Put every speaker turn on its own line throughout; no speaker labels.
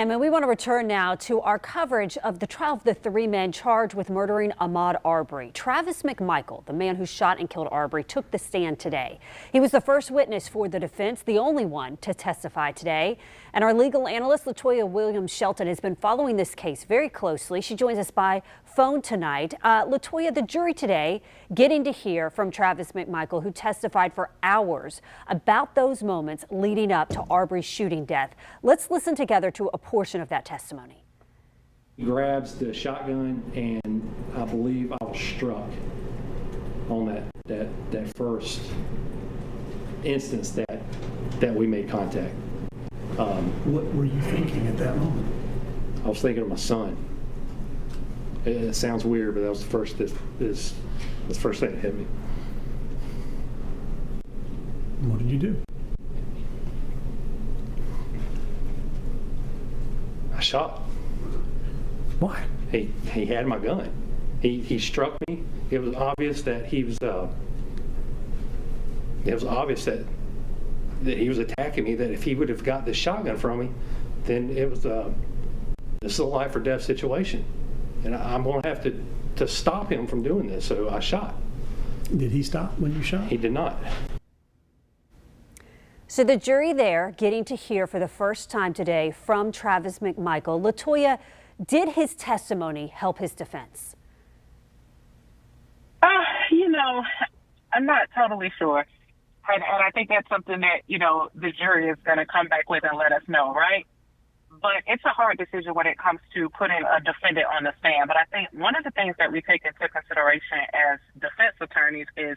And we want to return now to our coverage of the trial of the three men charged with murdering Ahmaud Arbery. Travis McMichael, the man who shot and killed Arbery, took the stand today. He was the first witness for the defense, the only one to testify today. And our legal analyst, Latoya Williams-Shelton, has been following this case very closely. She joins us by phone tonight. Latoya, the jury today getting to hear from Travis McMichael, who testified for hours about those moments leading up to Arbery's shooting death. Let's listen together to a portion of that testimony.
He grabs the shotgun, and I believe I was struck on that first instance that we made contact.
What were you thinking at that moment?
I was thinking of my son. It sounds weird, but that was the first thing that hit me.
What did you do?
I shot.
Why?
He had my gun. He struck me. It was obvious that he was. It was obvious that he was attacking me. That if he would have got the shotgun from me, then it was. This is a life or death situation, and I'm going to have to stop him from doing this. So I shot.
Did he stop when you shot?
He did not.
So the jury there getting to hear for the first time today from Travis McMichael. Latoya, did his testimony help his defense?
I'm not totally sure. And I think that's something that, the jury is going to come back with and let us know, right? But it's a hard decision when it comes to putting a defendant on the stand. But I think one of the things that we take into consideration as defense attorneys is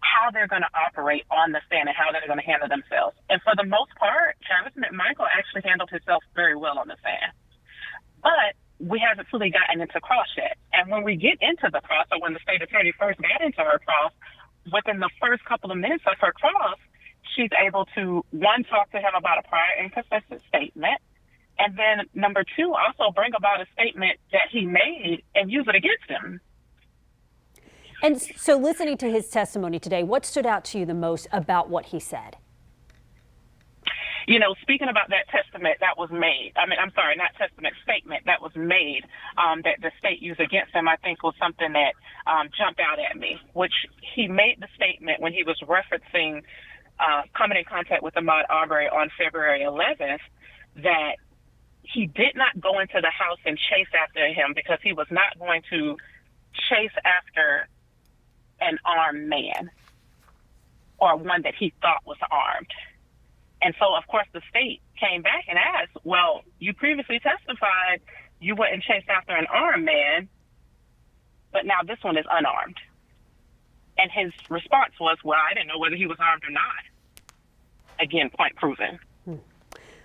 how they're going to operate on the stand and how they're going to handle themselves. And for the most part, Travis McMichael actually handled himself very well on the stand. But we haven't fully gotten into cross yet. And when we get into the cross, or when the state attorney first got into her cross, within the first couple of minutes of her cross, she's able to, one, talk to him about a prior inconsistent statement, and then number two, also bring about a statement that he made and use it against him.
And so listening to his testimony today, what stood out to you the most about what he said?
Speaking about that testament that was made, statement that was made that the state used against him, I think was something that jumped out at me, which he made the statement when he was referencing coming in contact with Ahmaud Arbery on February 11th, that he did not go into the house and chase after him because he was not going to chase after an armed man or one that he thought was armed. And so, of course, the state came back and asked, well, you previously testified you wouldn't chase after an armed man, but now this one is unarmed. And his response was, well, I didn't know whether he was armed or not. Again, point proven.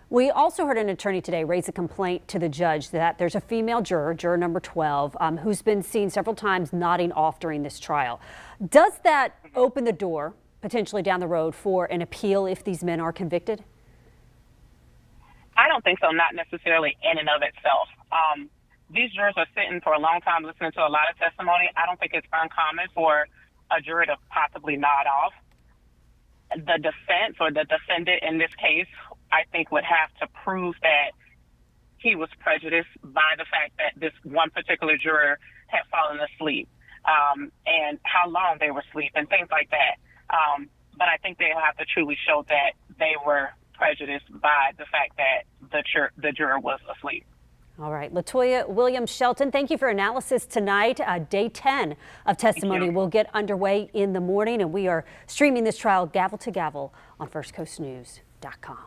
We also heard an attorney today raise a complaint to the judge that there's a female juror, juror number 12, who's been seen several times nodding off during this trial. Does that open the door potentially down the road for an appeal if these men are convicted?
I don't think so, not necessarily in and of itself. These jurors are sitting for a long time listening to a lot of testimony. I don't think it's uncommon for a juror to possibly nod off. The defense or the defendant in this case, I think, would have to prove that he was prejudiced by the fact that this one particular juror had fallen asleep and how long they were asleep and things like that. But I think they'll have to truly show that they were prejudiced by the fact that the juror was asleep. All
right. Latoya Williams-Shelton, thank you for analysis tonight. Day 10 of testimony will get underway in the morning, and we are streaming this trial gavel to gavel on firstcoastnews.com.